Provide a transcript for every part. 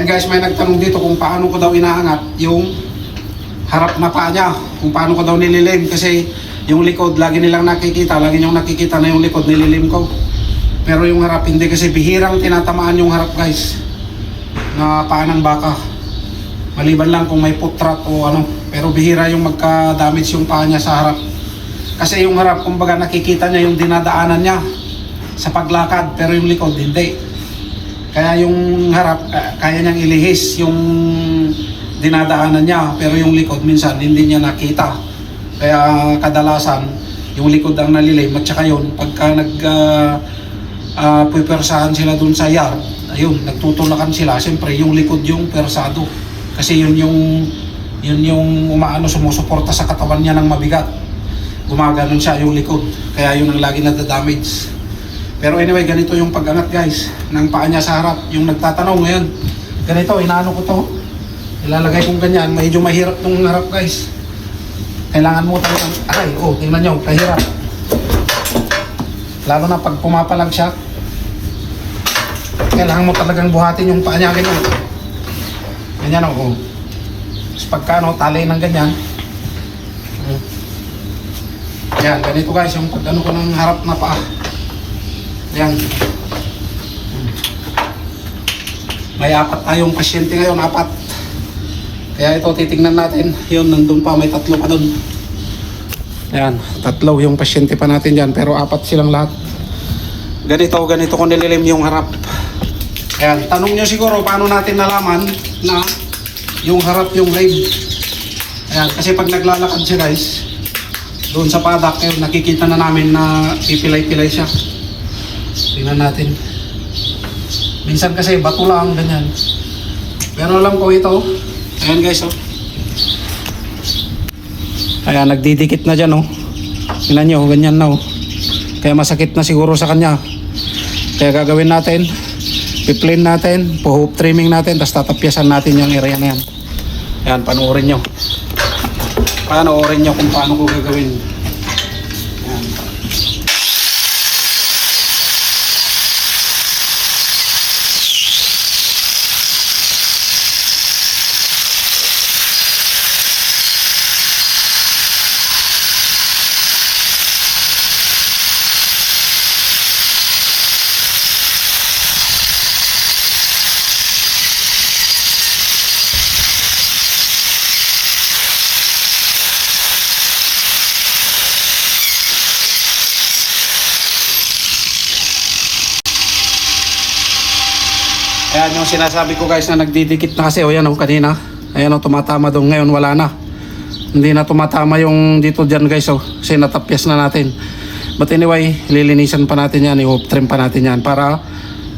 Ayan guys, may nagtanong dito kung paano ko daw inaangat yung harap na paa niya. Kung paano ko daw nililim. Kasi yung likod, lagi nilang nakikita. Lagi niyong nakikita na yung likod nililim ko. Pero yung harap, hindi. Kasi bihirang tinatamaan yung harap guys. Na paa ng baka. Maliban lang kung may putrat o ano. Pero bihira yung magka-damage yung paa niya sa harap. Kasi yung harap, kumbaga nakikita niya yung dinadaanan niya sa paglakad. Pero yung likod, hindi. Kaya yung harap, kaya niyang ilihis yung dinadaanan niya. Pero yung likod, minsan, hindi niya nakita. Kaya kadalasan, yung likod ang nalilim. At saka yun, pagka pupersahan sila dun sa yard, ayun, nagtutulakan sila. Siyempre, yung likod yung persado. Kasi yun yung umaano, sumusuporta sa katawan niya ng mabigat. Gumaganon siya yung likod. Kaya yun ang lagi nadadamage. Pero anyway, ganito yung pag-angat guys ng paa niya sa harap. Yung nagtatanong ngayon, ganito, inaano ko to, ilalagay kong ganyan. Medyo mahirap tong harap guys. Kailangan mo talagang, tingnan nyo, kahirap. Lalo na pag pumapalag siya, kailangan mo talagang buhatin yung paa niya ganyan. Ganyan o. Tapos pagka tali ng ganyan. Yan, ganito guys yung pag-ano ko ng harap na paa. Yan. May 4 tayong pasyente ngayon, 4. Kaya ito titingnan natin. Yun, nandun pa, may 3 pa dun. Yan, 3 yung pasyente pa natin dyan, pero 4 silang lahat. Ganito ko nililim yung harap. Ayan, tanong nyo siguro paano natin nalaman na yung harap yung rib. Ayan, kasi pag naglalakad siya guys, doon sa paddock, nakikita na namin na pipilay-pilay siya. Tingnan natin. Minsan kasi bato lang, ganyan. Pero alam ko ito. Ayan guys, oh. Ayan, nagdidikit na dyan, oh. Tingnan nyo, ganyan na, oh. Kaya masakit na siguro sa kanya. Kaya gagawin natin, piplane natin, po-hoop trimming natin, tapos tatapyasan natin yung area na yan. Ayan, panoorin nyo. Panoorin nyo kung paano ko gagawin. Ayan. Ayan yung sinasabi ko guys na nagdidikit na kasi. O yan o, kanina. Ayan o, tumatama doon. Ngayon wala na. Hindi na tumatama yung dito dyan guys o. Kasi natapyas na natin. But anyway, lilinisan pa natin yan. I-hoop trim pa natin yan. Para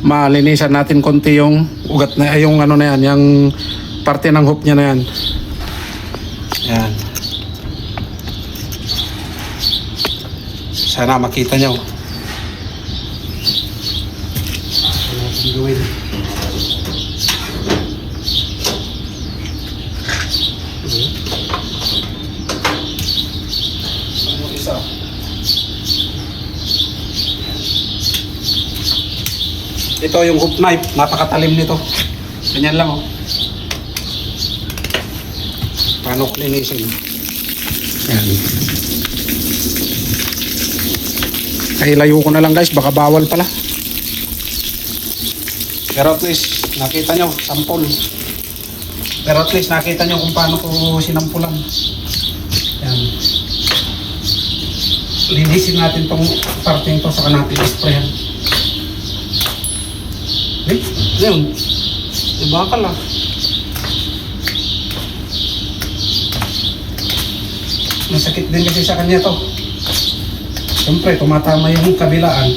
malinisan natin konti yung ugat na, yung ano na yan. Yung parte ng hoop niya na yan. Ayan. Sana makita nyo. Ano natin gawin? Ito yung hook knife, napakatalim nito. Ganyan lang oh. Paano linisin? Ayan. Ay layo ko na lang guys, baka bawal pala. Pero at least nakita nyo, sampol. Pero at least nakita nyo kung paano ko sinampulan. Ayan. Linisin natin tong parting to, saka natin isprayan. Yun. Ibakal ah. Masakit din kasi sa kanya to. Siyempre, tumatama yung kabilaan.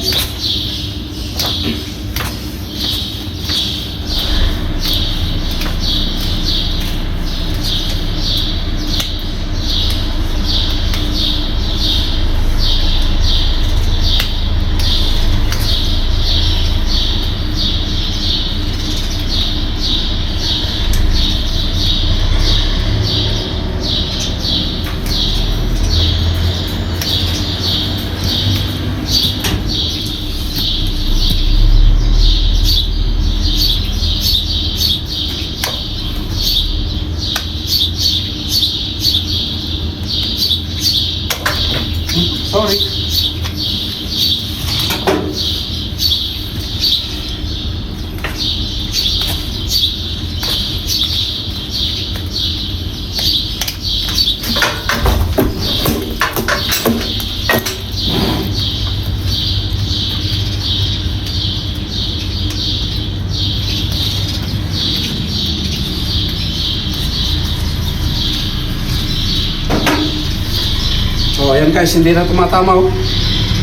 Ayan guys, hindi na tumatama oh.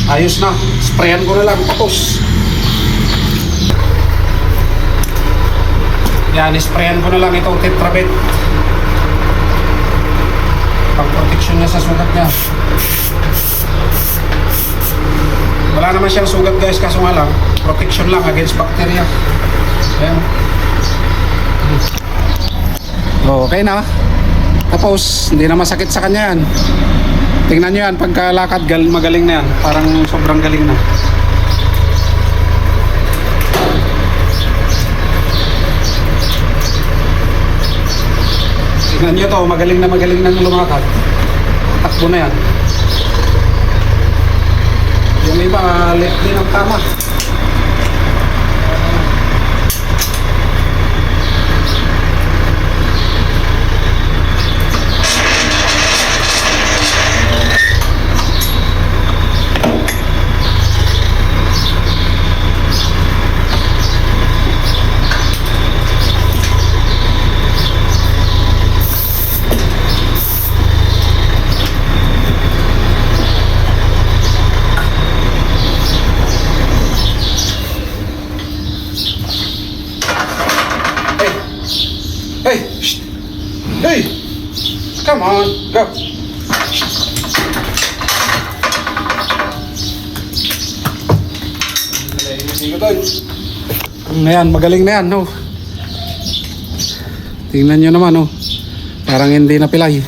Ayos na. Sprayan ko na lang. Tapos. Yan, sprayan ko na lang ito. Tetrabet. Pang protection niya sa sugat niya. Wala naman siyang sugat guys. Kaso nga lang, protection lang against bacteria. Ayan. Okay na. Tapos, hindi na masakit sa kanya yan. Tingnan nyo yan, pagkalakad, magaling na yan. Parang sobrang galing na. Tingnan nyo to, magaling na lumakad. Takbo na yan. Yung iba, left din ang tama. Hey! Shh. Hey! Come on, go! Ayan, magaling na yan, no? Tingnan nyo naman, no? Parang hindi na pilay.